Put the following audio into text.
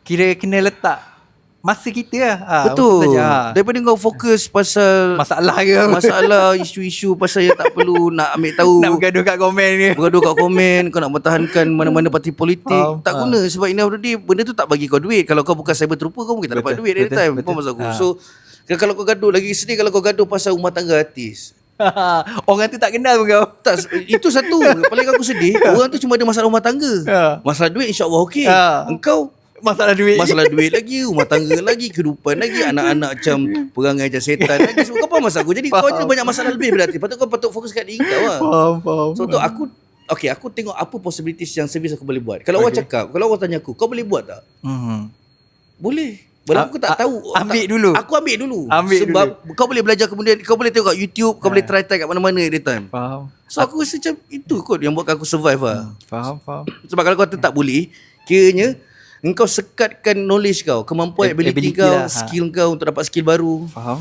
Kira kena letak masa kita lah. Betul Saja. Daripada kau fokus pasal Masalah ke apa? masalah isu-isu pasal yang tak perlu nak ambil tahu, Nak bergaduh kat komen ni. bergaduh kat komen, kau nak mempertahankan mana-mana parti politik. Faham. Tak guna. Sebab ini benda tu tak bagi kau duit. Kalau kau bukan cyber trooper, kau mungkin tak dapat duit every time. Faham maksud aku? So kalau kau gaduh, lagi sedih kalau kau gaduh pasal rumah tangga artis. Orang tu tak kenal pun kau. Tak, itu satu. Paling aku sedih, orang tu cuma ada masalah rumah tangga. Masalah duit insya-Allah okey. Engkau Masalah duit lagi, rumah tangga lagi, kehidupan lagi, anak-anak macam perangai macam setan lagi. Sebab kau faham maksud aku? Jadi kau ada banyak masalah lebih berarti. Patut kau fokus kat diri kau lah. Faham. So tu aku tengok apa possibilities yang servis aku boleh buat. Kalau orang cakap, kalau orang tanya aku, kau boleh buat tak? Boleh. Walaupun aku tak tahu. Dulu. Aku ambil dulu. Sebab kau boleh belajar, kemudian kau boleh tengok kat YouTube, kau boleh try kat mana-mana every time. Faham. So aku rasa macam itu kot yang buatkan aku survive lah. Faham. Sebab kalau kau tetap boleh, kiranya engkau sekatkan knowledge kau, kemampuan ability kau, lah. skill kau untuk dapat skill baru. Faham.